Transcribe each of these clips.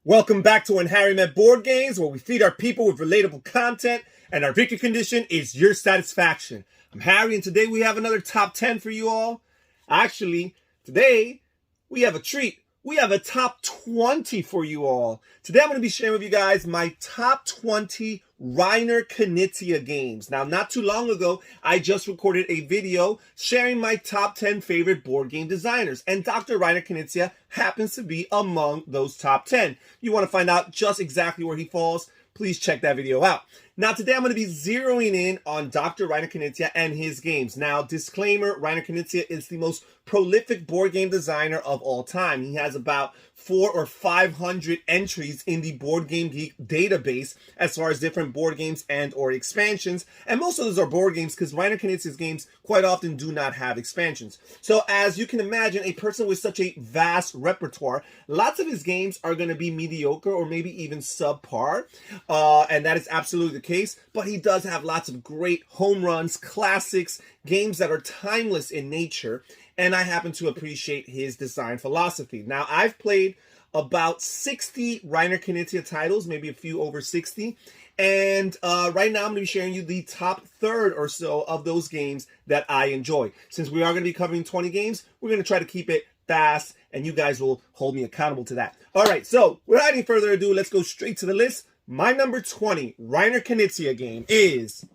Welcome back to When Harry Met Board Games, where we feed our people with relatable content, and our victory condition is your satisfaction. I'm Harry, and today we have another top 10 for you all. Actually, today we have a treat. We have a top 20 for you all. Today I'm going to be sharing with you guys my top 20 Reiner Knizia games. Now, not too long ago, I just recorded a video sharing my top 10 favorite board game designers, and Dr. Reiner Knizia happens to be among those top 10. You want to find out just exactly where he falls? Please check that video out. Now, today I'm going to be zeroing in on Dr. Reiner Knizia and his games. Now, disclaimer, Reiner Knizia is the most prolific board game designer of all time. He has about 400 or 500 entries in the Board Game Geek database as far as different board games and or expansions. And most of those are board games because Reiner Knizia's games quite often do not have expansions. So as you can imagine, a person with such a vast repertoire, lots of his games are going to be mediocre or maybe even subpar. And that is absolutely the case, but he does have lots of great home runs, classics, games that are timeless in nature, and I happen to appreciate his design philosophy. Now, I've played about 60 Reiner Knizia titles, maybe a few over 60, and right now I'm going to be sharing you the top third or so of those games that I enjoy. Since we are going to be covering 20 games, we're going to try to keep it fast, and you guys will hold me accountable to that. All right, so without any further ado, let's go straight to the list. My number 20 Reiner Knizia game is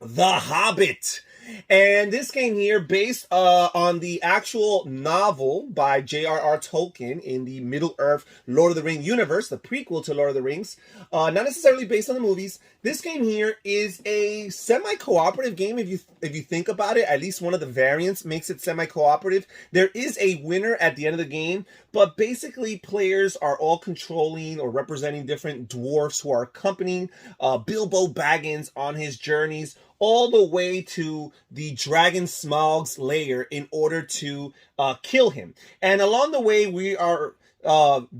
The Hobbit. And this game here, based on the actual novel by J.R.R. Tolkien in the Middle-earth Lord of the Rings universe, the prequel to Lord of the Rings, not necessarily based on the movies. This game here is a semi-cooperative game if you think about it. At least one of the variants makes it semi-cooperative. There is a winner at the end of the game, but basically players are all controlling or representing different dwarfs who are accompanying Bilbo Baggins on his journeys all the way to the Dragon Smaug's lair in order to kill him. And along the way, we are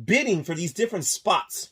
bidding for these different spots.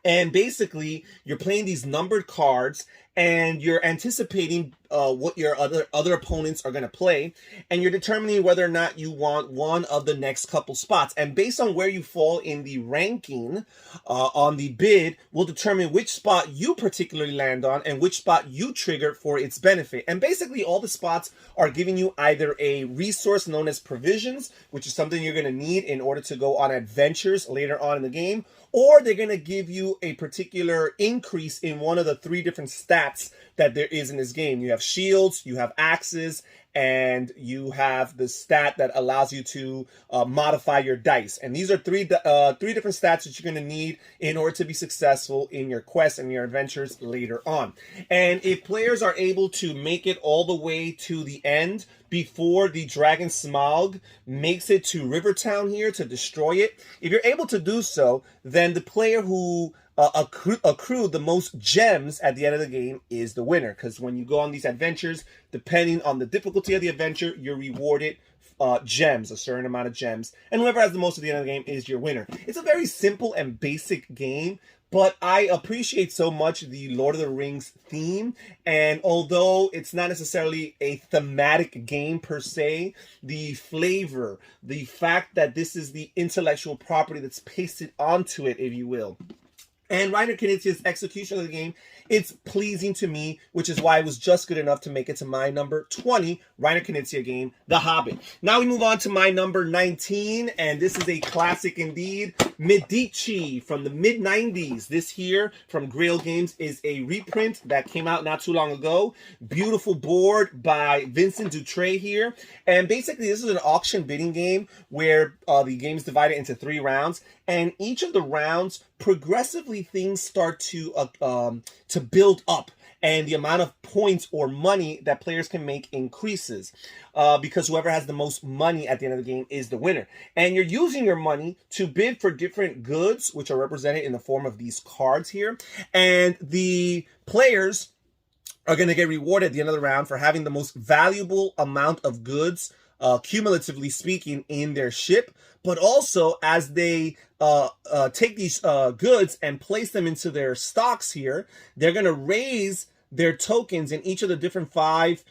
And basically, you're playing these numbered cards, and you're anticipating what your other opponents are going to play, and you're determining whether or not you want one of the next couple spots. And based on where you fall in the ranking on the bid will determine which spot you particularly land on and which spot you trigger for its benefit. And basically, all the spots are giving you either a resource known as provisions, which is something you're going to need in order to go on adventures later on in the game, or they're going to give you a particular increase in one of the 3 different stats that there is in this game. You have shields, you have axes, and you have the stat that allows you to modify your dice. And these are three different stats that you're going to need in order to be successful in your quests and your adventures later on. And if players are able to make it all the way to the end before the Dragon Smaug makes it to Rivertown here to destroy it, if you're able to do so, then the player who accrued the most gems at the end of the game is the winner. Because when you go on these adventures, depending on the difficulty of the adventure, you're rewarded gems, a certain amount of gems. And whoever has the most at the end of the game is your winner. It's a very simple and basic game, but I appreciate so much the Lord of the Rings theme. And although it's not necessarily a thematic game per se, the flavor, the fact that this is the intellectual property that's pasted onto it, if you will, and Reiner Knizia's execution of the game, it's pleasing to me, which is why it was just good enough to make it to my number 20 Reiner Knizia game, The Hobbit. Now we move on to my number 19, and this is a classic indeed, Medici from the mid-90s. This here from Grail Games is a reprint that came out not too long ago. Beautiful board by Vincent Dutray here. And basically, this is an auction bidding game where the game is divided into 3 rounds, and each of the rounds progressively things start to build up, and the amount of points or money that players can make increases because whoever has the most money at the end of the game is the winner. And you're using your money to bid for different goods, which are represented in the form of these cards here, and the players are going to get rewarded at the end of the round for having the most valuable amount of goods, cumulatively speaking, in their ship. But also, as they take these goods and place them into their stocks here, they're going to raise their tokens in each of the different 5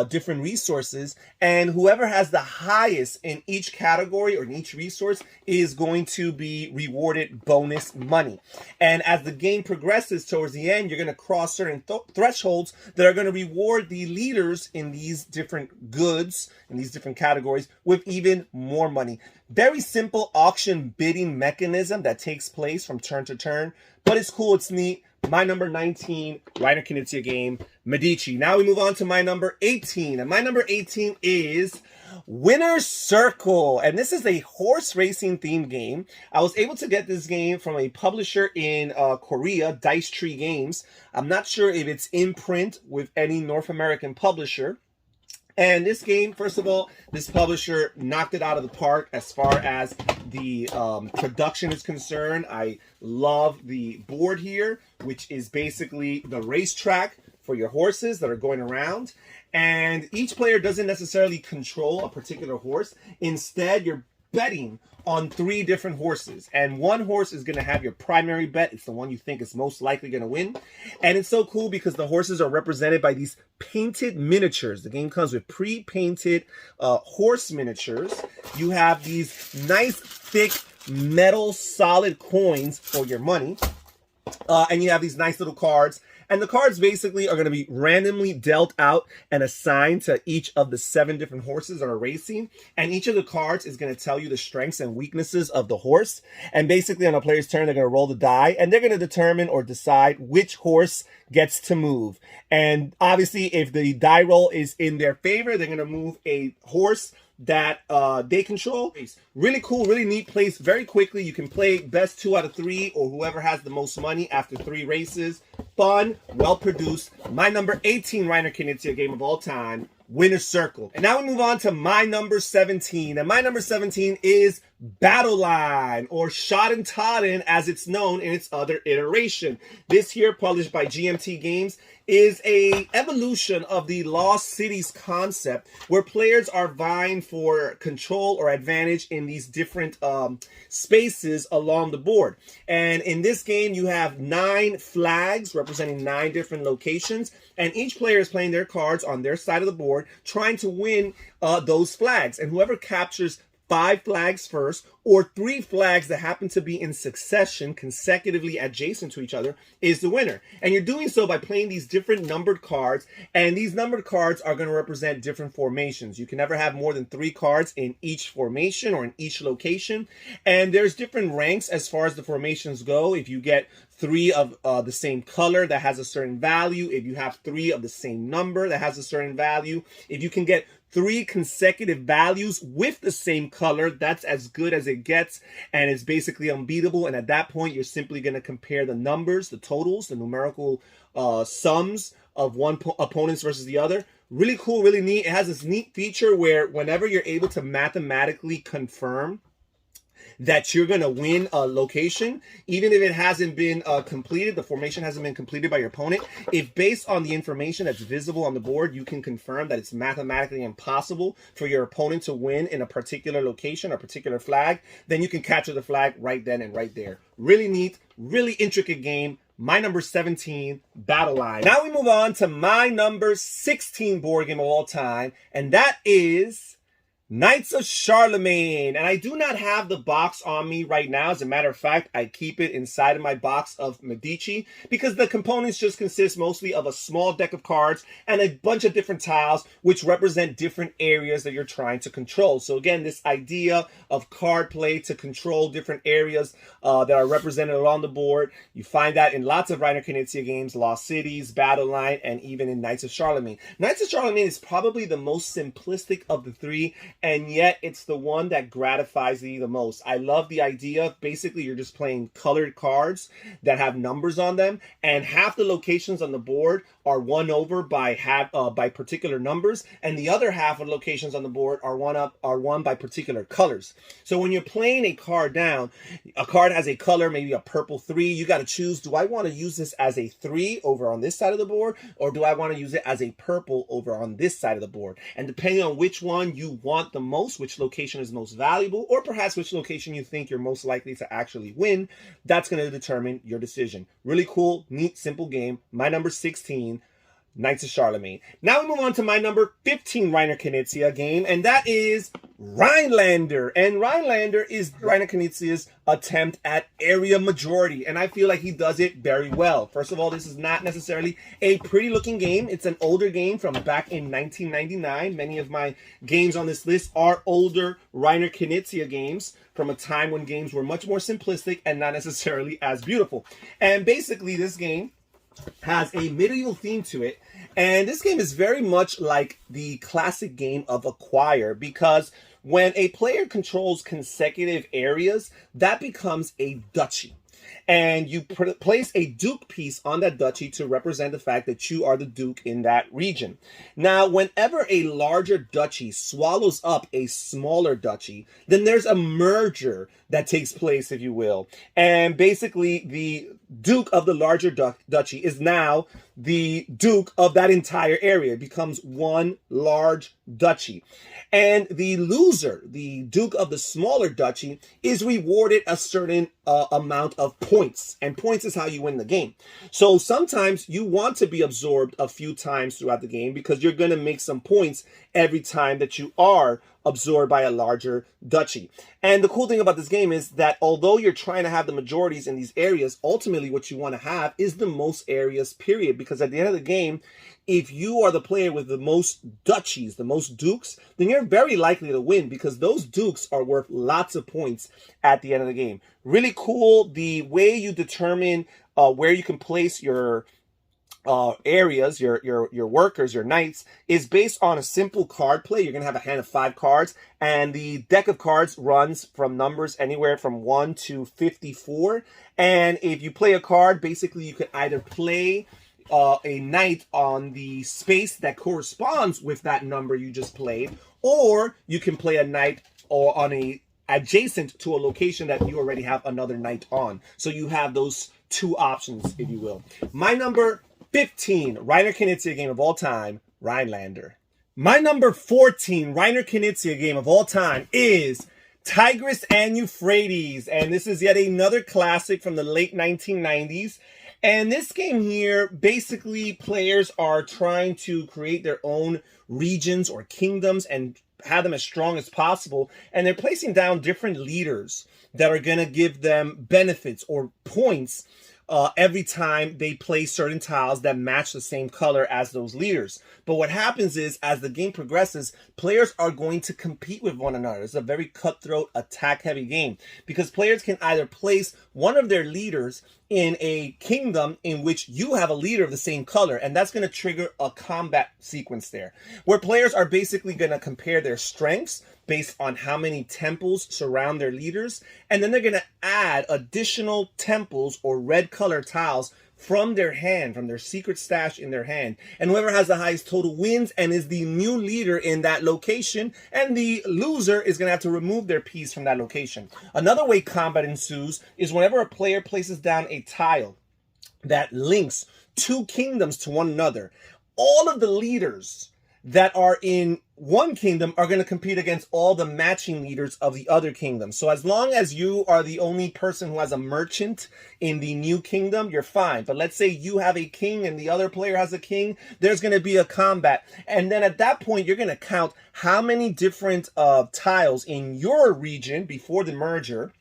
different resources, and whoever has the highest in each category or in each resource is going to be rewarded bonus money. And as the game progresses towards the end, you're going to cross certain thresholds that are going to reward the leaders in these different goods, in these different categories, with even more money. Very simple auction bidding mechanism that takes place from turn to turn, but it's cool, it's neat. My number 19 Reiner Knizia game, Medici. Now we move on to my number 18. And my number 18 is Winner's Circle. And this is a horse racing themed game. I was able to get this game from a publisher in Korea, Dice Tree Games. I'm not sure if it's in print with any North American publisher. And this game, first of all, this publisher knocked it out of the park as far as the production is concerned. I love the board here, which is basically the racetrack for your horses that are going around. And each player doesn't necessarily control a particular horse. Instead, you're betting on 3 different horses, and one horse is going to have your primary bet. It's the one you think is most likely going to win. And it's so cool because the horses are represented by these painted miniatures. The game comes with pre-painted horse miniatures. You have these nice thick metal solid coins for your money, and you have these nice little cards. And the cards basically are going to be randomly dealt out and assigned to each of the 7 different horses that are racing. And each of the cards is going to tell you the strengths and weaknesses of the horse. And basically on a player's turn, they're going to roll the die and they're going to determine or decide which horse gets to move. And obviously, if the die roll is in their favor, they're going to move a horse that they control. Really cool, really neat place. Very quickly, you can play best 2 out of 3 or whoever has the most money after 3 races. Fun, well produced. My number 18 Reiner Knizia game of all time, Winner's Circle. And now we move on to my number 17. And my number 17 is Battleline, or Schotten Totten as it's known in its other iteration. This here, published by GMT Games, is a evolution of the Lost Cities concept where players are vying for control or advantage in these different spaces along the board. And in this game, you have 9 flags representing 9 different locations, and each player is playing their cards on their side of the board, trying to win those flags. And whoever captures 5 flags first, or 3 flags that happen to be in succession, consecutively adjacent to each other, is the winner. And you're doing so by playing these different numbered cards, and these numbered cards are going to represent different formations. You can never have more than 3 cards in each formation or in each location, and there's different ranks as far as the formations go. If you get 3 of the same color, that has a certain value. If you have 3 of the same number, that has a certain value. If you can get 3 consecutive values with the same color, that's as good as it gets, and it's basically unbeatable. And at that point, you're simply going to compare the numbers, the totals, the numerical sums of one opponents versus the other. Really cool, really neat. It has this neat feature where whenever you're able to mathematically confirm that you're going to win a location, even if it hasn't been completed, the formation hasn't been completed by your opponent, if based on the information that's visible on the board, you can confirm that it's mathematically impossible for your opponent to win in a particular location or particular flag, then you can capture the flag right then and right there. Really neat, really intricate game. My number 17, Battleline. Now we move on to my number 16 board game of all time, and that is Knights of Charlemagne. And I do not have the box on me right now. As a matter of fact, I keep it inside of my box of Medici because the components just consist mostly of a small deck of cards and a bunch of different tiles which represent different areas that you're trying to control. So again, this idea of card play to control different areas that are represented along the board, you find that in lots of Reiner Knizia games, Lost Cities, Battleline, and even in Knights of Charlemagne. Knights of Charlemagne is probably the most simplistic of the 3, and yet it's the one that gratifies me the most. I love the idea of basically you're just playing colored cards that have numbers on them, and half the locations on the board are won over by particular numbers, and the other half of the locations on the board are won by particular colors. So when you're playing a card down, a card has a color, maybe a purple 3, you got to choose, do I want to use this as a 3 over on this side of the board, or do I want to use it as a purple over on this side of the board? And depending on which one you want the most, which location is most valuable, or perhaps which location you think you're most likely to actually win, that's going to determine your decision. Really cool, neat, simple game. My number 16, Knights of Charlemagne. Now we move on to my number 15 Reiner Knizia game, and that is Rheinlander. And Rheinlander is Reiner Knizia's attempt at area majority, and I feel like he does it very well. First of all, this is not necessarily a pretty looking game. It's an older game from back in 1999. Many of my games on this list are older Reiner Knizia games from a time when games were much more simplistic and not necessarily as beautiful. And basically, this game has a medieval theme to it, and this game is very much like the classic game of Acquire, because when a player controls consecutive areas, that becomes a duchy. And you place a duke piece on that duchy to represent the fact that you are the duke in that region. Now, whenever a larger duchy swallows up a smaller duchy, then there's a merger that takes place, if you will. And basically, the duke of the larger duchy is now the duke of that entire area. It becomes one large duchy. And the loser, the duke of the smaller duchy, is rewarded a certain amount of points. And points is how you win the game. So sometimes you want to be absorbed a few times throughout the game because you're going to make some points every time that you are absorbed by a larger duchy. And the cool thing about this game is that although you're trying to have the majorities in these areas, ultimately what you want to have is the most areas, period. Because at the end of the game, if you are the player with the most duchies, the most dukes, then you're very likely to win because those dukes are worth lots of points at the end of the game. Really cool. The way you determine where you can place your areas, your workers, your knights, is based on a simple card play. You're going to have a hand of 5 cards, and the deck of cards runs from numbers anywhere from 1 to 54. And if you play a card, basically you could either play a knight on the space that corresponds with that number you just played, or you can play a knight or on a adjacent to a location that you already have another knight on. So you have those two options, if you will. My number 15 Reiner Knizia game of all time, Rheinlander. My number 14 Reiner Knizia game of all time is Tigris and Euphrates, and this is yet another classic from the late 1990s. And this game here, basically players are trying to create their own regions or kingdoms and have them as strong as possible. And they're placing down different leaders that are going to give them benefits or points every time they play certain tiles that match the same color as those leaders. But what happens is, as the game progresses, players are going to compete with one another. It's a very cutthroat, attack-heavy game because players can either place one of their leaders in a kingdom in which you have a leader of the same color, and that's going to trigger a combat sequence there, where players are basically going to compare their strengths based on how many temples surround their leaders, and then they're going to add additional temples or red color tiles from their hand, from their secret stash in their hand. And whoever has the highest total wins and is the new leader in that location, and the loser is going to have to remove their piece from that location. Another way combat ensues is whenever a player places down a tile that links 2 kingdoms to one another, all of the leaders that are in one kingdom are going to compete against all the matching leaders of the other kingdom. So as long as you are the only person who has a merchant in the new kingdom, you're fine. But let's say you have a king and the other player has a king, there's going to be a combat. And then at that point, you're going to count how many different tiles in your region before the merger,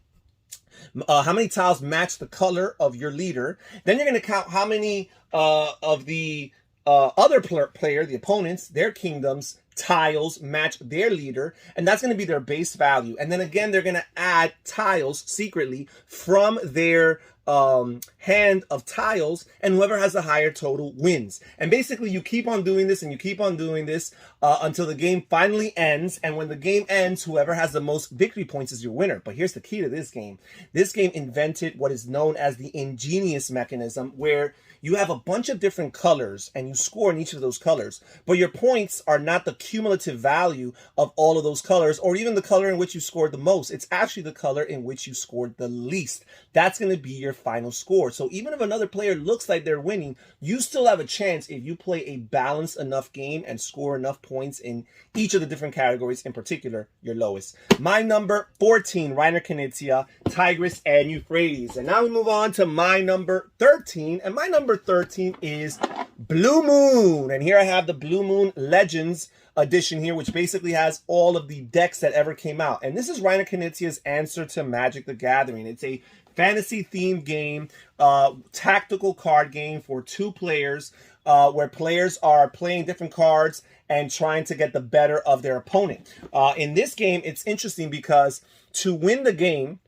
how many tiles match the color of your leader. Then you're going to count how many of the other player, the opponents, their kingdoms, tiles match their leader, and that's going to be their base value. And then again, they're going to add tiles secretly from their hand of tiles, and whoever has the higher total wins. And basically, you keep on doing this and you keep on doing this until the game finally ends. And when the game ends, whoever has the most victory points is your winner. But here's the key to this game. This game invented what is known as the ingenious mechanism, where you have a bunch of different colors and you score in each of those colors, but your points are not the cumulative value of all of those colors or even the color in which you scored the most. It's actually the color in which you scored the least. That's going to be your final score. So even if another player looks like they're winning, you still have a chance if you play a balanced enough game and score enough points in each of the different categories, in particular your lowest. My number 14, Reiner Knizia, Tigris and Euphrates. And now we move on to my number 13, and my number 13 is Blue Moon. And here I have the Blue Moon Legends edition here, which basically has all of the decks that ever came out. And this is Reiner Knizia's answer to Magic the Gathering. It's a fantasy-themed game, tactical card game for 2 players, where players are playing different cards and trying to get the better of their opponent. In this game, it's interesting because to win the game,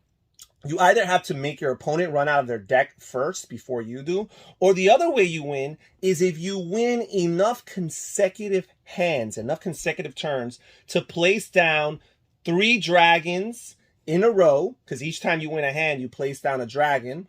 you either have to make your opponent run out of their deck first before you do, or the other way you win is if you win enough consecutive hands, enough consecutive turns to place down 3 dragons in a row, because each time you win a hand, you place down a dragon,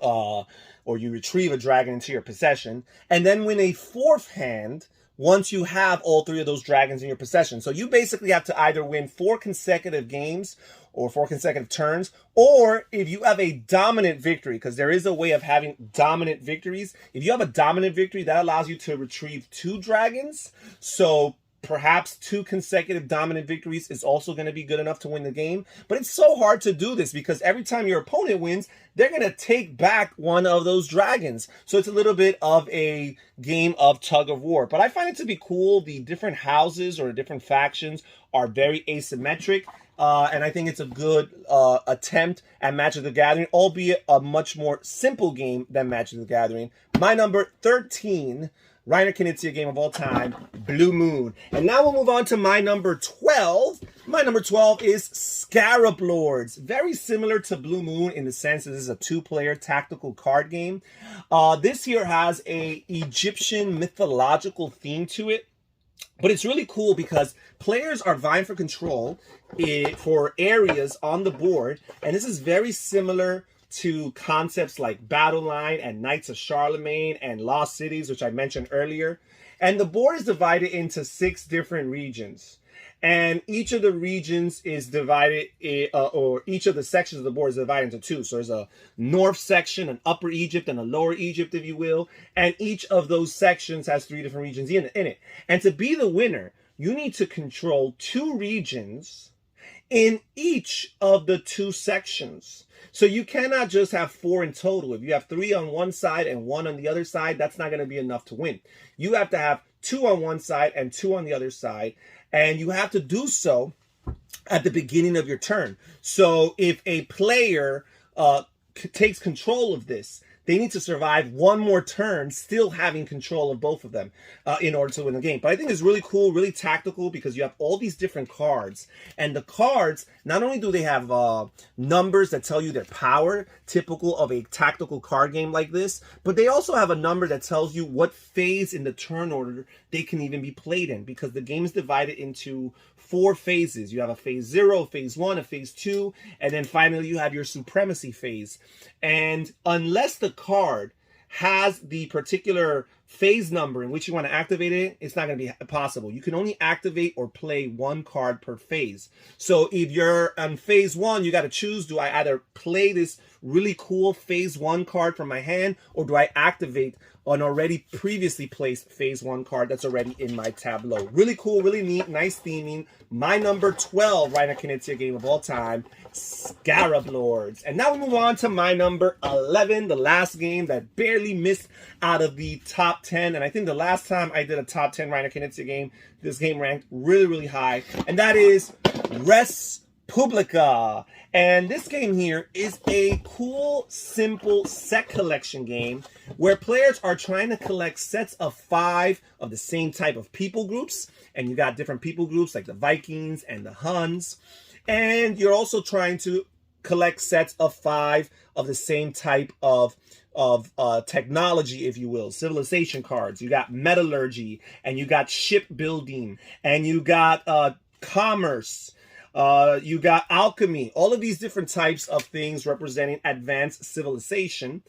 or you retrieve a dragon into your possession, and then win a 4th hand once you have all 3 of those dragons in your possession. So you basically have to either win 4 consecutive games or 4 consecutive turns, or if you have a dominant victory, because there is a way of having dominant victories. If you have a dominant victory, that allows you to retrieve 2 dragons. So perhaps 2 consecutive dominant victories is also going to be good enough to win the game. But it's so hard to do this because every time your opponent wins, they're going to take back one of those dragons. So it's a little bit of a game of tug of war. But I find it to be cool. The different houses or different factions are very asymmetric. And I think it's a good attempt at Magic the Gathering, albeit a much more simple game than Magic the Gathering. My number 13, Reiner Knizia game of all time, Blue Moon. And now we'll move on to my number 12. My number 12 is Scarab Lords. Very similar to Blue Moon in the sense that this is a 2-player tactical card game. This here has a Egyptian mythological theme to it. But it's really cool because players are vying for control for areas on the board. And this is very similar to concepts like Battleline and Knights of Charlemagne and Lost Cities, which I mentioned earlier. And the board is divided into 6 different regions. And each of the regions is divided, or each of the sections of the board is divided into 2. So there's a north section, an upper Egypt, and a lower Egypt, if you will. And each of those sections has 3 different regions in it. And to be the winner, you need to control 2 regions in each of the 2 sections. So you cannot just have 4 in total. If you have 3 on one side and 1 on the other side, that's not going to be enough to win. You have to have 2 on one side and 2 on the other side. And you have to do so at the beginning of your turn. So if a player takes control of this, they need to survive 1 more turn, still having control of both of them in order to win the game. But I think it's really cool, really tactical, because you have all these different cards. And the cards, not only do they have numbers that tell you their power, typical of a tactical card game like this, but they also have a number that tells you what phase in the turn order they can even be played in, because the game is divided into 4 phases. You have a phase 0, phase 1, a phase 2, and then finally you have your supremacy phase. And unless the card has the particular phase number in which you want to activate it, it's not going to be possible. You can only activate or play 1 card per phase. So if you're on phase 1, you got to choose, do I either play this really cool phase 1 card from my hand, or do I activate an already previously placed phase 1 card that's already in my tableau? Really cool, really neat, nice theming. My number 12 Reiner Knizia game of all time, Scarab Lords. And now we move on to my number 11, the last game that barely missed out of the top 10. And I think the last time I did a top 10 Reiner Knizia game, this game ranked really, really high. And that is Res Publica. And this game here is a cool, simple set collection game where players are trying to collect sets of 5 of the same type of people groups. And you got different people groups like the Vikings and the Huns. And you're also trying to collect sets of 5 of the same type of technology, if you will, civilization cards. You got metallurgy, and you got shipbuilding, and you got commerce. You got alchemy, all of these different types of things representing advanced civilization.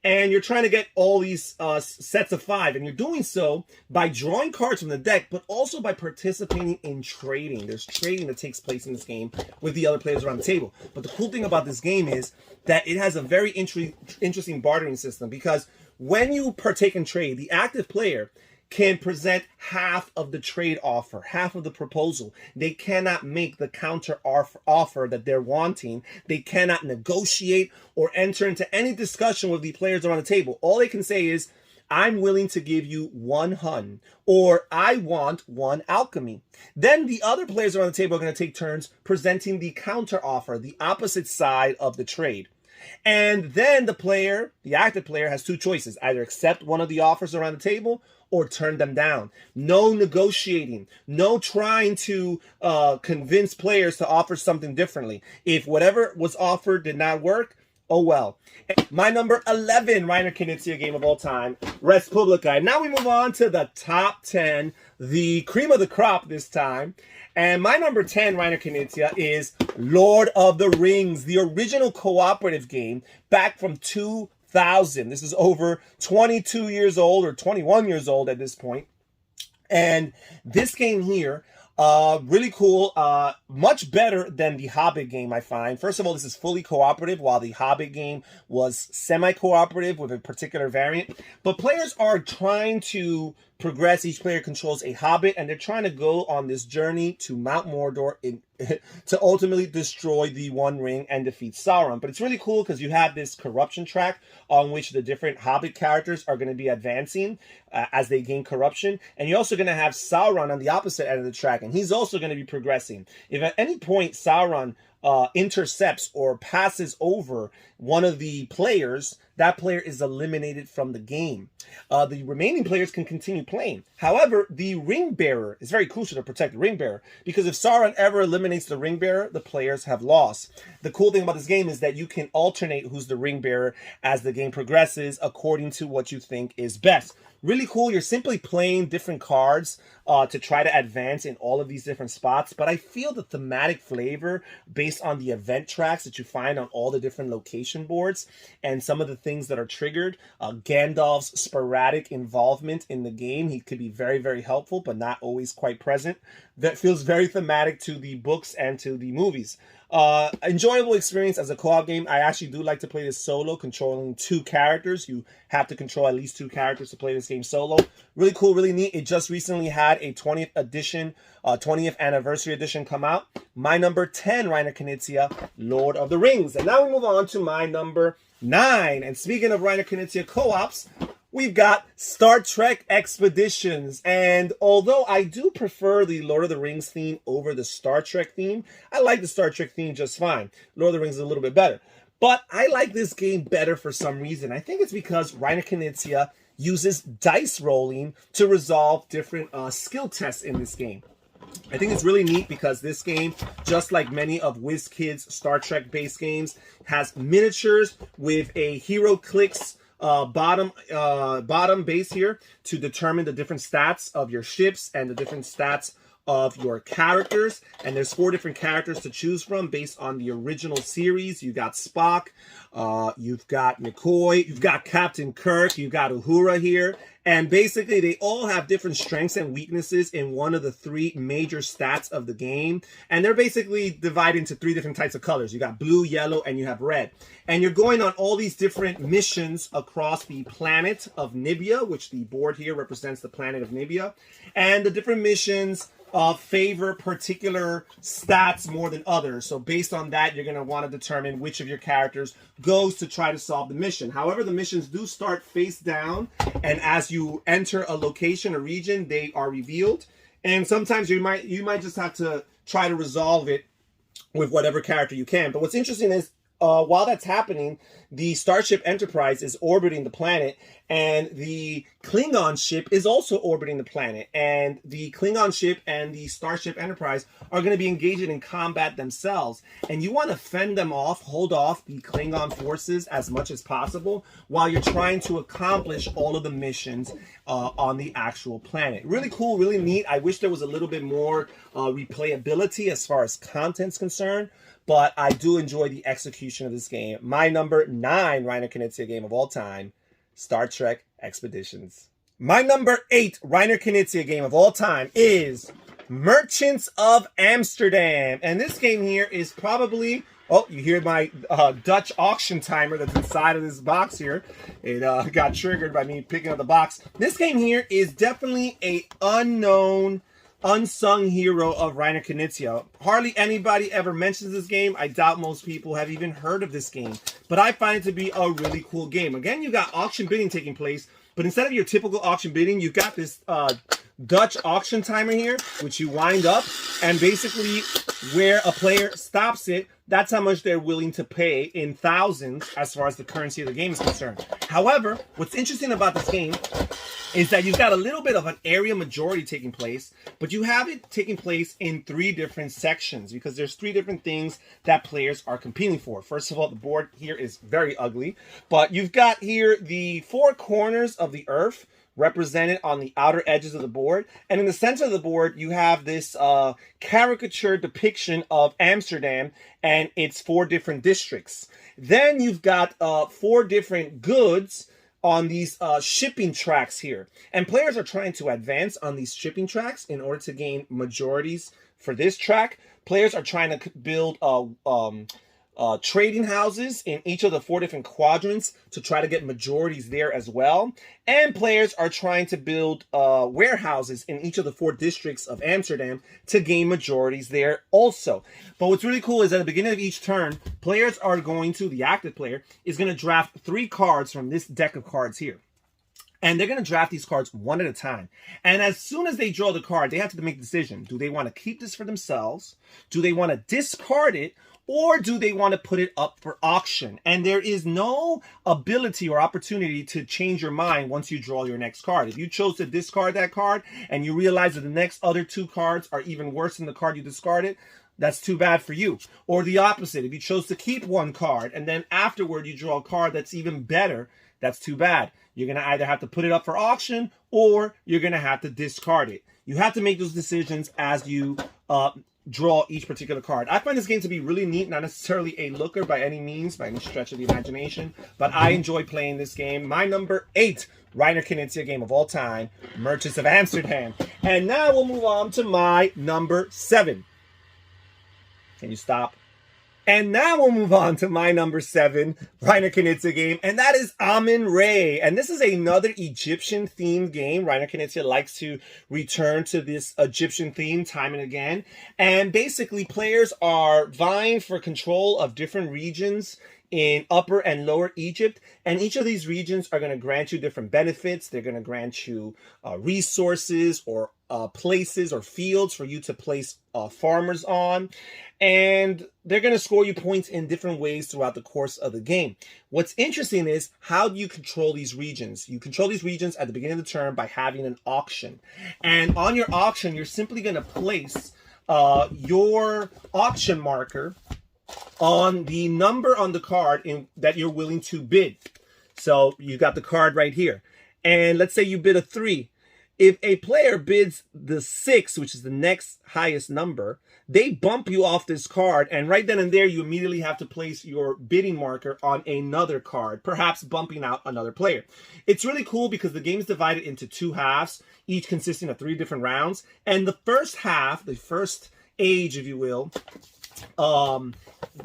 And you're trying to get all these sets of 5. And you're doing so by drawing cards from the deck, but also by participating in trading. There's trading that takes place in this game with the other players around the table. But the cool thing about this game is that it has a very interesting bartering system, because when you partake in trade, the active player can present half of the trade offer, half of the proposal. They cannot make the counter offer that they're wanting. They cannot negotiate or enter into any discussion with the players around the table. All they can say is, I'm willing to give you 1 Hun, or I want 1 alchemy. Then the other players around the table are going to take turns presenting the counter offer, the opposite side of the trade. And then the active player, has 2 choices: either accept one of the offers around the table or turn them down. No negotiating, no trying to convince players to offer something differently. If whatever was offered did not work, oh well. My number 11 Reiner Knizia game of all time, Res Publica. And now we move on to the top 10, the cream of the crop this time. And my number 10 Reiner Knizia is Lord of the Rings, the original cooperative game back from 2000. This is over 22 years old, or 21 years old at this point. And this game here, really cool, much better than the Hobbit game, I find. First of all, this is fully cooperative, while the Hobbit game was semi-cooperative with a particular variant. But players are trying to progress. Each player controls a Hobbit, and they're trying to go on this journey to Mount Mordor to ultimately destroy the One Ring and defeat Sauron. But it's really cool because you have this corruption track on which the different Hobbit characters are going to be advancing as they gain corruption. And you're also going to have Sauron on the opposite end of the track, and he's also going to be progressing. If at any point Sauron intercepts or passes over one of the players, that player is eliminated from the game. The remaining players can continue playing. However, the ring bearer is very crucial to protect the ring bearer, because if Sauron ever eliminates the ring bearer, the players have lost. The cool thing about this game is that you can alternate who's the ring bearer as the game progresses according to what you think is best. Really cool. You're simply playing different cards to try to advance in all of these different spots. But I feel the thematic flavor based on the event tracks that you find on all the different location boards and some of the things that are triggered. Gandalf's sporadic involvement in the game. He could be very, very helpful, but not always quite present. That feels very thematic to the books and to the movies. Enjoyable experience as a co-op game. I actually do like to play this solo, controlling 2 characters. You have to control at least 2 characters to play this game solo. Really cool, really neat. It just recently had a 20th edition, 20th anniversary edition come out. My number 10 Reiner Knizia, Lord of the Rings. And now we move on to my number 9. And speaking of Reiner Knizia co-ops, we've got Star Trek Expeditions. And although I do prefer the Lord of the Rings theme over the Star Trek theme, I like the Star Trek theme just fine. Lord of the Rings is a little bit better. But I like this game better for some reason. I think it's because Reiner Knizia uses dice rolling to resolve different skill tests in this game. I think it's really neat because this game, just like many of WizKid's Star Trek based games, has miniatures with a hero clicks bottom base here to determine the different stats of your ships and the different stats of your characters. And there's 4 different characters to choose from based on the original series. You got Spock, you've got McCoy, you've got Captain Kirk, you've got Uhura here. And basically, they all have different strengths and weaknesses in one of the 3 major stats of the game. And they're basically divided into 3 different types of colors. You got blue, yellow, and you have red. And you're going on all these different missions across the planet of Nibia, which the board here represents the planet of Nibia. And the different missions favor particular stats more than others. So based on that, you're going to want to determine which of your characters goes to try to solve the mission. However, the missions do start face down, and as you enter a location, a region, they are revealed. And sometimes you might just have to try to resolve it with whatever character you can. But what's interesting is, while that's happening, the Starship Enterprise is orbiting the planet, and the Klingon ship is also orbiting the planet. And the Klingon ship and the Starship Enterprise are going to be engaging in combat themselves. And you want to fend them off, hold off the Klingon forces as much as possible while you're trying to accomplish all of the missions on the actual planet. Really cool, really neat. I wish there was a little bit more replayability as far as content's concerned. But I do enjoy the execution of this game. My number 9 Reiner Knizia game of all time, Star Trek Expeditions. My number 8 Reiner Knizia game of all time is Merchants of Amsterdam. And this game here is probably... Oh, you hear my Dutch auction timer that's inside of this box here. It got triggered by me picking up the box. This game here is definitely a unsung hero of Reiner Knizia. Hardly anybody ever mentions this game. I doubt most people have even heard of this game. But I find it to be a really cool game. Again, you got auction bidding taking place, But instead of your typical auction bidding, you've got this Dutch auction timer here, which you wind up, and basically where a player stops it, that's how much they're willing to pay in thousands as far as the currency of the game is concerned. However, what's interesting about this game is that you've got a little bit of an area majority taking place, but you have it taking place in 3 different sections because there's 3 different things that players are competing for. First of all, the board here is very ugly, but you've got here the 4 corners of the earth represented on the outer edges of the board, and in the center of the board you have this caricature depiction of Amsterdam and its 4 different districts. Then you've got 4 different goods on these shipping tracks here, and players are trying to advance on these shipping tracks in order to gain majorities for this track. Players are trying to build trading houses in each of the 4 different quadrants to try to get majorities there as well. And players are trying to build warehouses in each of the 4 districts of Amsterdam to gain majorities there also. But what's really cool is at the beginning of each turn, players are going to, the active player, is going to draft 3 cards from this deck of cards here. And they're going to draft these cards one at a time. And as soon as they draw the card, they have to make a decision. Do they want to keep this for themselves? Do they want to discard it? Or do they want to put it up for auction? And there is no ability or opportunity to change your mind once you draw your next card. If you chose to discard that card and you realize that the next other 2 cards are even worse than the card you discarded, that's too bad for you. Or the opposite, if you chose to keep 1 card and then afterward you draw a card that's even better, that's too bad. You're going to either have to put it up for auction or you're going to have to discard it. You have to make those decisions as you draw each particular card. I find this game to be really neat, not necessarily a looker by any means, by any stretch of the imagination, but I enjoy playing this game. My number 8 Reiner Knizia game of all time, Merchants of Amsterdam. And now we'll move on to my number 7. Can you stop? And now we'll move on to my number 7 Reiner Knizia game, and that is Amun Re. And this is another Egyptian-themed game. Reiner Knizia likes to return to this Egyptian theme time and again. And basically, players are vying for control of different regions in Upper and Lower Egypt, and each of these regions are going to grant you different benefits. They're going to grant you resources or places or fields for you to place farmers on, and they're going to score you points in different ways throughout the course of the game. What's interesting is, how do you control these regions? You control these regions at the beginning of the turn by having an auction, and on your auction you're simply going to place your auction marker on the number on the card that you're willing to bid. So you got the card right here, and let's say you bid a 3. If a player bids the 6, which is the next highest number, they bump you off this card, and right then and there you immediately have to place your bidding marker on another card, perhaps bumping out another player. It's really cool because the game is divided into 2 halves, each consisting of 3 different rounds, and the first half, the first age, if you will,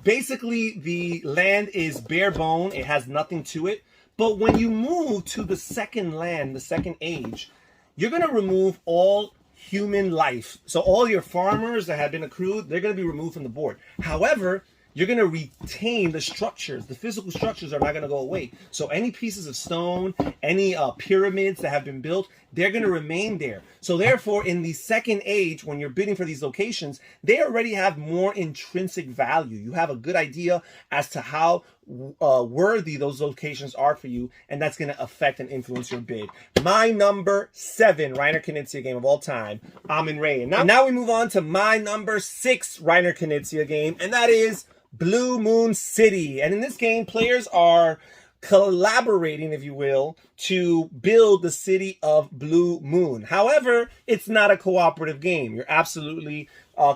basically the land is bare bone, it has nothing to it. But when you move to the second land, the second age, you're going to remove all human life. So all your farmers that have been accrued, they're going to be removed from the board. However, you're going to retain the structures. The physical structures are not going to go away. So any pieces of stone, any pyramids that have been built, they're going to remain there. So therefore, in the second age, when you're bidding for these locations, they already have more intrinsic value. You have a good idea as to how worthy those locations are for you, and that's going to affect and influence your bid. My number 7 Reiner Knizia game of all time, Amun Re. And now we move on to my number 6 Reiner Knizia game, and that is Blue Moon City. And in this game, players are collaborating, if you will, to build the city of Blue Moon. However, it's not a cooperative game. You're absolutely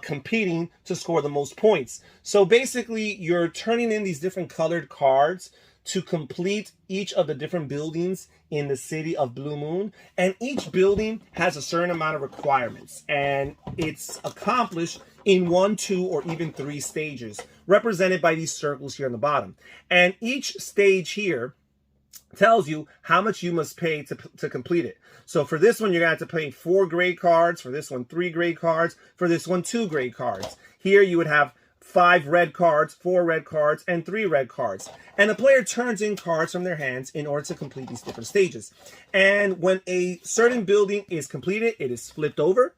competing to score the most points. So basically, you're turning in these different colored cards to complete each of the different buildings in the city of Blue Moon, and each building has a certain amount of requirements, and it's accomplished in 1, 2, or even 3 stages, represented by these circles here on the bottom. And each stage here tells you how much you must pay to complete it. So for this one, you're going to have to pay 4 gray cards, for this one 3 gray cards, for this one 2 gray cards. Here you would have 5 red cards, 4 red cards, and 3 red cards. And the player turns in cards from their hands in order to complete these different stages. And when a certain building is completed, it is flipped over.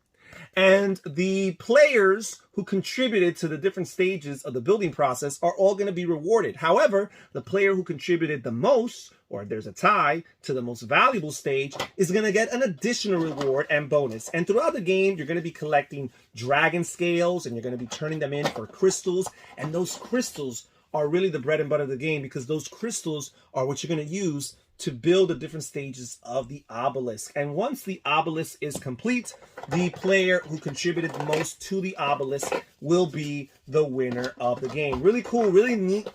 And the players who contributed to the different stages of the building process are all going to be rewarded. However, the player who contributed the most, or there's a tie, to the most valuable stage is going to get an additional reward and bonus. And throughout the game, you're going to be collecting dragon scales, and you're going to be turning them in for crystals. And those crystals are really the bread and butter of the game, because those crystals are what you're going to use to build the different stages of the obelisk. And once the obelisk is complete, the player who contributed the most to the obelisk will be the winner of the game. Really cool, really neat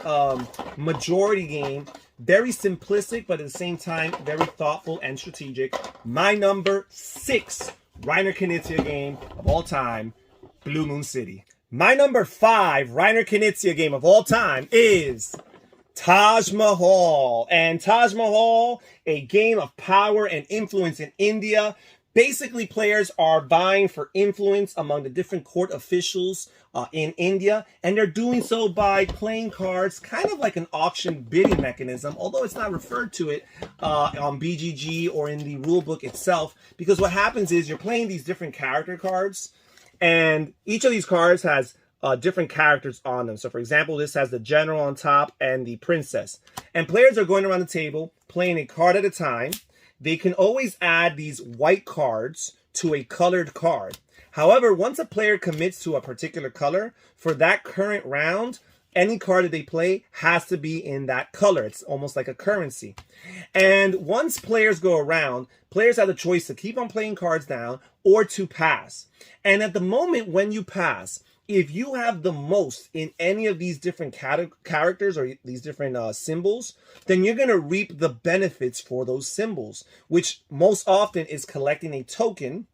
majority game. Very simplistic, but at the same time, very thoughtful and strategic. My number 6 Reiner Knizia game of all time, Blue Moon City. My number 5 Reiner Knizia game of all time is Taj Mahal. And Taj Mahal, a game of power and influence in India. Basically, players are vying for influence among the different court officials in India, and they're doing so by playing cards, kind of like an auction bidding mechanism, although it's not referred to it on BGG or in the rulebook itself, because what happens is you're playing these different character cards, and each of these cards has different characters on them. So for example, this has the general on top and the princess. And players are going around the table playing a card at a time. They can always add these white cards to a colored card. However, once a player commits to a particular color, for that current round, any card that they play has to be in that color. It's almost like a currency. And once players go around, players have the choice to keep on playing cards down or to pass. And at the moment when you pass, if you have the most in any of these different characters or these different symbols, then you're going to reap the benefits for those symbols, which most often is collecting a token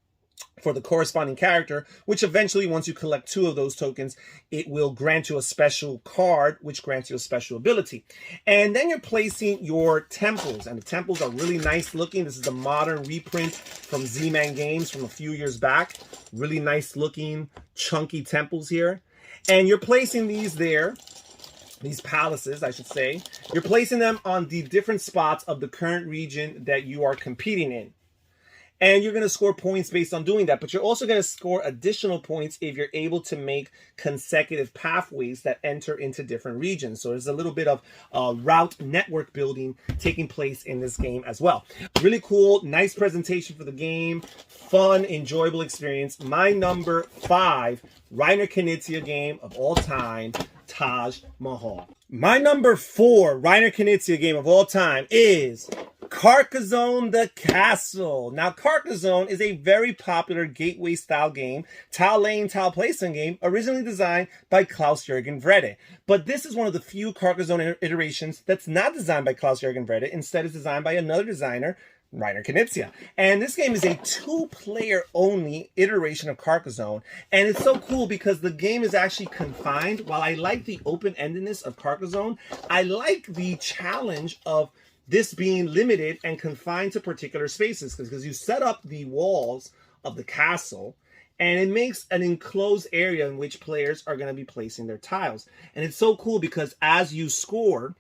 for the corresponding character, which eventually, once you collect 2 of those tokens, it will grant you a special card, which grants you a special ability. And then you're placing your temples, and the temples are really nice looking. This is a modern reprint from Z-Man Games from a few years back. Really nice looking, chunky temples here. And you're placing these there, these palaces, I should say. You're placing them on the different spots of the current region that you are competing in. And you're going to score points based on doing that. But you're also going to score additional points if you're able to make consecutive pathways that enter into different regions. So there's a little bit of route network building taking place in this game as well. Really cool, nice presentation for the game. Fun, enjoyable experience. My number 5 Reiner Knizia game of all time, Taj Mahal. My number 4 Reiner Knizia game of all time is Carcassonne the Castle. Now, Carcassonne is a very popular gateway-style game, tile-laying, tile-placing game, originally designed by Klaus-Jürgen Wrede. But this is one of the few Carcassonne iterations that's not designed by Klaus-Jürgen Wrede. Instead, it's designed by another designer, Reiner Knizia. And this game is a 2-player only iteration of Carcassonne. And it's so cool because the game is actually confined. While I like the open-endedness of Carcassonne, I like the challenge of this being limited and confined to particular spaces, because you set up the walls of the castle and it makes an enclosed area in which players are going to be placing their tiles. And it's so cool because as you score,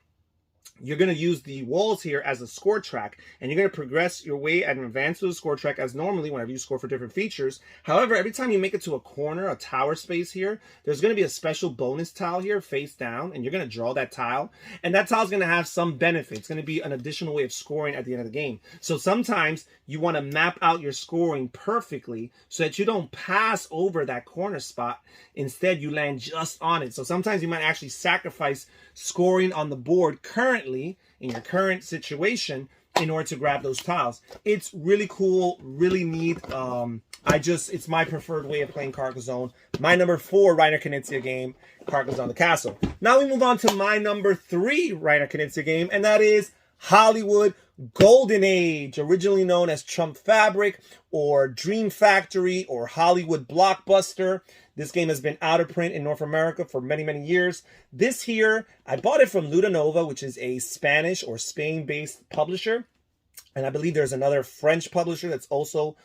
you're going to use the walls here as a score track, and you're going to progress your way and advance to the score track as normally whenever you score for different features. However, every time you make it to a corner, a tower space here, there's going to be a special bonus tile here face down, and you're going to draw that tile, and that tile is going to have some benefit. It's going to be an additional way of scoring at the end of the game. So sometimes you want to map out your scoring perfectly so that you don't pass over that corner spot. Instead, you land just on it. So sometimes you might actually sacrifice scoring on the board currently in your current situation in order to grab those tiles. It's really cool, really neat. It's my preferred way of playing Carcassonne. My number 4 Reiner Knizia game, Carcassonne the Castle. Now we move on to my number 3 Reiner Knizia game, and that is Hollywood Golden Age, originally known as Trump Fabric or Dream Factory or Hollywood Blockbuster. This game has been out of print in North America for many, many years. This here, I bought it from Ludanova, which is a Spanish or Spain-based publisher. And I believe there's another French publisher that's also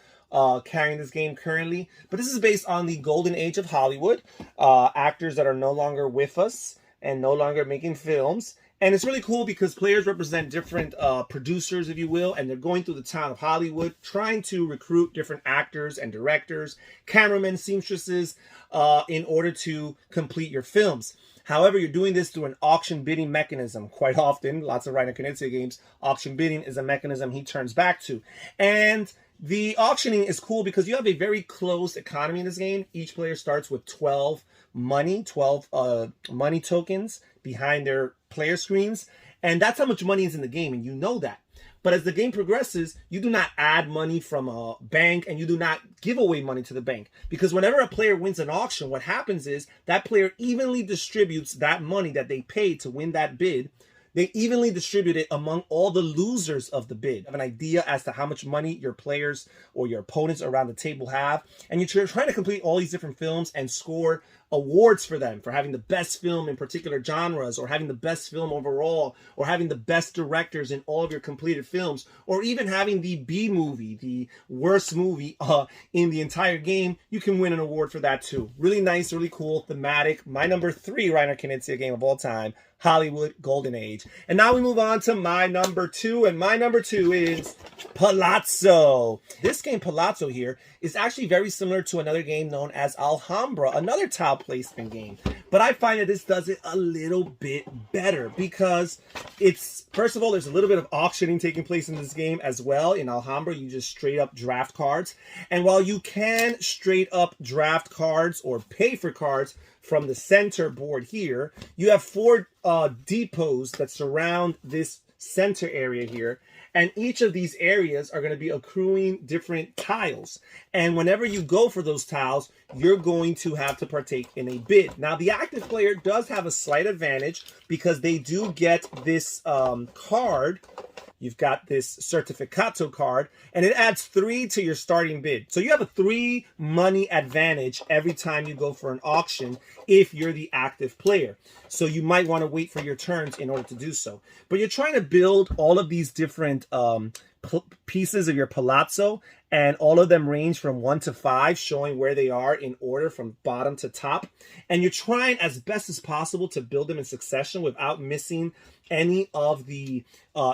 carrying this game currently. But this is based on the golden age of Hollywood, actors that are no longer with us and no longer making films. And it's really cool because players represent different producers, if you will, and they're going through the town of Hollywood trying to recruit different actors and directors, cameramen, seamstresses, in order to complete your films. However, you're doing this through an auction bidding mechanism. Quite often, lots of Reiner Knizia games, auction bidding is a mechanism he turns back to. And the auctioning is cool because you have a very closed economy in this game. Each player starts with 12 money tokens behind their player screens. And that's how much money is in the game, and you know that. But as the game progresses, you do not add money from a bank and you do not give away money to the bank. Because whenever a player wins an auction, what happens is that player evenly distributes that money that they paid to win that bid. They evenly distribute it among all the losers of the bid. Have an idea as to how much money your players or your opponents around the table have. And you're trying to complete all these different films and score awards for them for having the best film in particular genres, or having the best film overall, or having the best directors in all of your completed films, or even having the B movie, the worst movie in the entire game. You can win an award for that too. Really nice, really cool, thematic. My number 3 Reiner Knizia game of all time, Hollywood Golden Age. And now we move on to my number 2, and my number 2 is Palazzo. This game, Palazzo here, is actually very similar to another game known as Alhambra, another tile placement game. But I find that this does it a little bit better because it's, first of all, there's a little bit of auctioning taking place in this game as well. In Alhambra, you just straight up draft cards. And while you can straight up draft cards or pay for cards from the center board here, you have 4 depots that surround this center area here. And each of these areas are going to be accruing different tiles. And whenever you go for those tiles, you're going to have to partake in a bid. Now, the active player does have a slight advantage because they do get this card. You've got this Certificato card, and it adds 3 to your starting bid. So you have a 3 money advantage every time you go for an auction if you're the active player. So you might want to wait for your turns in order to do so. But you're trying to build all of these different pieces of your palazzo, and all of them range from 1 to 5, showing where they are in order from bottom to top. And you're trying as best as possible to build them in succession without missing any of the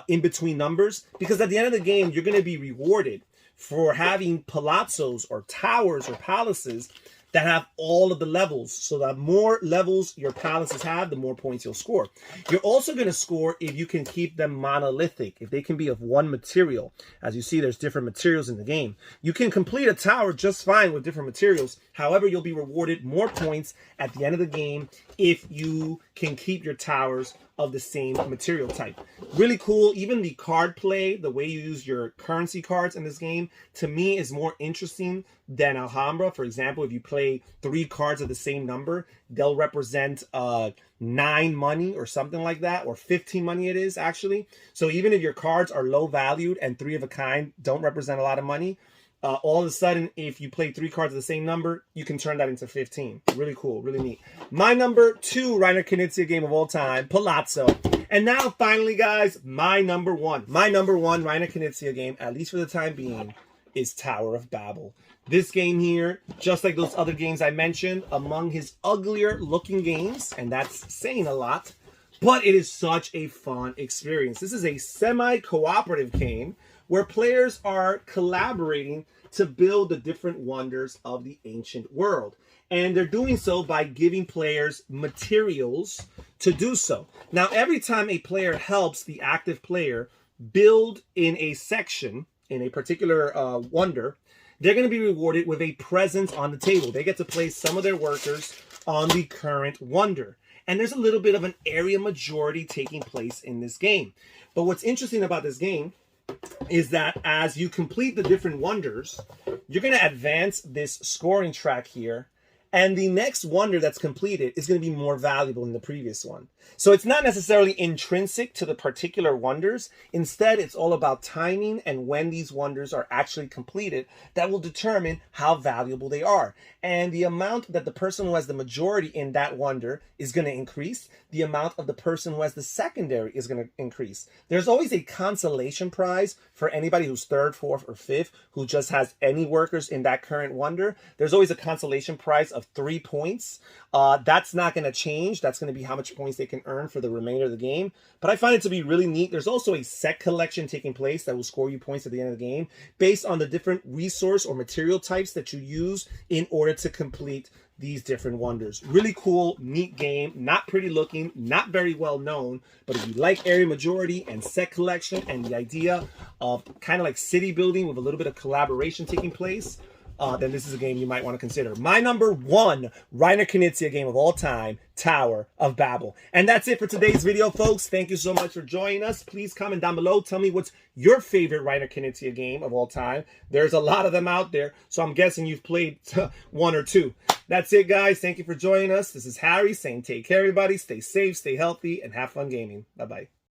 in-between numbers, because at the end of the game, you're going to be rewarded for having palazzos or towers or palaces that have all of the levels. So the more levels your palaces have, the more points you'll score. You're also going to score if you can keep them monolithic, if they can be of one material. As you see, there's different materials in the game. You can complete a tower just fine with different materials. However, you'll be rewarded more points at the end of the game if you can keep your towers of the same material type. Really cool. Even the card play, the way you use your currency cards in this game, to me is more interesting than Alhambra. For example, if you play 3 cards of the same number, they'll represent 9 money or something like that, or 15 money it is actually. So even if your cards are low valued and 3 of a kind don't represent a lot of money, all of a sudden, if you play 3 cards of the same number, you can turn that into 15. Really cool, really neat. My number 2 Reiner Knizia game of all time, Palazzo. And now, finally, guys, my number 1. My number 1 Reiner Knizia game, at least for the time being, is Tower of Babel. This game here, just like those other games I mentioned, among his uglier looking games, and that's saying a lot, but it is such a fun experience. This is a semi-cooperative game where players are collaborating to build the different wonders of the ancient world. And they're doing so by giving players materials to do so. Now, every time a player helps the active player build in a section, in a particular wonder, they're going to be rewarded with a presence on the table. They get to place some of their workers on the current wonder. And there's a little bit of an area majority taking place in this game. But what's interesting about this game is that as you complete the different wonders, you're going to advance this scoring track here, And the next wonder that's completed is going to be more valuable than the previous one. So it's not necessarily intrinsic to the particular wonders. Instead, it's all about timing and when these wonders are actually completed that will determine how valuable they are. And the amount that the person who has the majority in that wonder is going to increase. The amount of the person who has the secondary is going to increase. There's always a consolation prize for anybody who's third, fourth, or fifth who just has any workers in that current wonder. There's always a consolation prize of 3 points. That's not going to change. That's going to be how much points they can earn for the remainder of the game. But I find it to be really neat. There's also a set collection taking place that will score you points at the end of the game based on the different resource or material types that you use in order to complete these different wonders. Really cool, neat game. Not pretty looking, not very well known, but if you like area majority and set collection and the idea of kind of like city building with a little bit of collaboration taking place, then this is a game you might want to consider. My number 1 Reiner Knizia game of all time, Tower of Babel. And that's it for today's video, folks. Thank you so much for joining us. Please comment down below. Tell me what's your favorite Reiner Knizia game of all time. There's a lot of them out there, so I'm guessing you've played 1 or 2. That's it, guys. Thank you for joining us. This is Harry saying take care, everybody. Stay safe, stay healthy, and have fun gaming. Bye-bye.